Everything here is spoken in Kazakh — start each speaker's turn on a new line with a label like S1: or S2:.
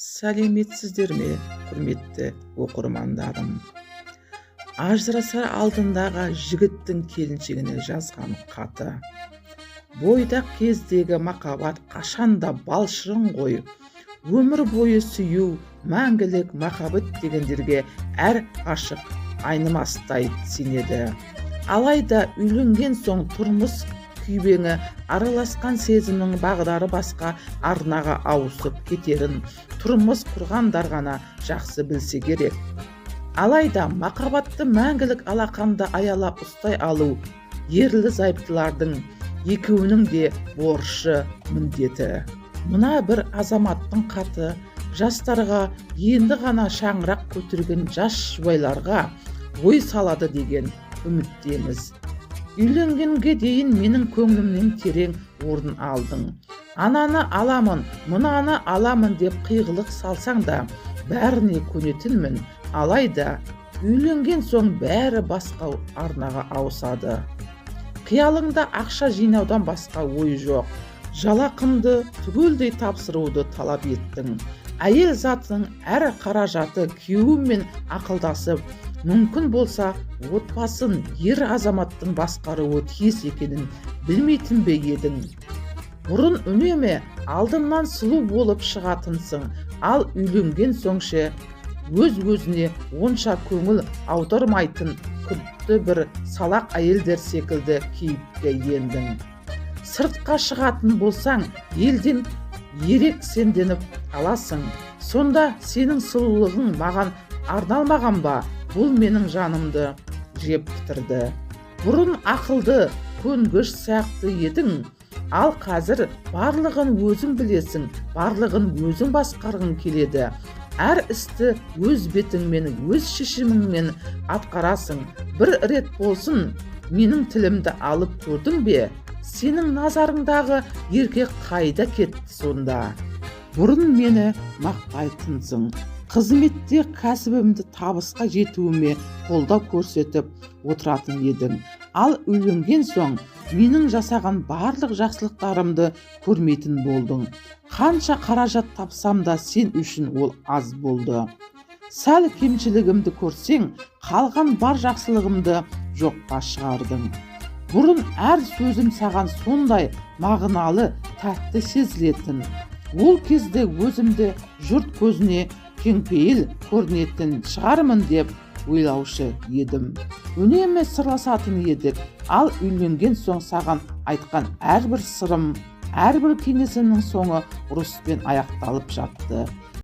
S1: Сәлеметсіздер ме, құрметті оқырмандарым? Ажырасар алдындағы жігіттің келіншегіне жазған хаты. Бойдақ кездегі махаббат қашанда балшырын ғой. Өмір бойы сүю, мәңгілік махаббат дегендерге әр ғашық айнымастай сенеді. Алайда үйленген соң тұрмыс күйбеңі, араласқан сезімнің бағдары басқа арнаға ауысып кетерін тұрмыс құрғандар ғана жақсы білсе керек. Алайда махаббатты мәңгілік алақанда аялап ұстай алу ерлі зайыптылардың екеуінің де борышы, міндеті. Мына бір азаматтың хаты жастарға, енді ғана шаңырақ көтерген жас жұбайларға ой салады деген үміттеміз. Үйленгенге дейін менің көңілімнен терең орын алдың. Ананы аламын, мынаны аламын деп қиғылық салсаң да, бәріне көнетінмін. Алайда үйленген соң бәрі басқа арнаға ауысады. Қиялыңда ақша жинаудан басқа ой жоқ. Жалақымды түгелдей тапсыруды талап еттің. Әйел затының әр қаражаты күйеуімен ақылдасып, мүмкін болса отбасын ер азаматтың басқаруы тиіс екенін білмейтін бе едің? Бұрын үнеме алдымнан сұлу болып шығатынсың, ал үйленген соңше өз-өзіне онша көңіл аудармайтын күпті бір салақ әйелдер секілді кейіпке ендің. Сыртқа шығатын болсаң, елден ерек сенденіп аласың. Сонда сенің сұлулығың маған арналмаған ба? Бұл менің жанымды жеп бітірді. Бұрын ақылды, көнгіш сияқты едің, ал қазір барлығын өзің білесің, барлығын өзің басқарғың келеді. Әр істі өз бетіңмен, өз шешіміңмен атқарасың. Bir рет болсын менің тілімді алып көрдің бе? Сенің назарыңдағы еркек қайда кетті сонда? Бұрын мені мақтайтынсың. Қызметте кәсібімді табысқа жетуіме қолдау көрсетіп отыратын едің. Ал үйленген соң менің жасаған барлық жақсылықтарымды көрмейтін болдың. Қанша қаражат тапсам да сен үшін ол аз болды. Сәл кемшілігімді көрсең, қалған бар жақсылығымды жоққа шығардың. Бұрын әр сөзім саған сондай мағыналы, тәтті сезілетін. Ол кезде өзімді жұрт көзіне кеңпейіл көрінетін шығармын деп ойлаушы едім. Үнемі сырласатын едік, ал үйленген соң саған айтқан әрбір сырым, әрбір кеңесімнің соңы ұрыспен аяқталып жатты.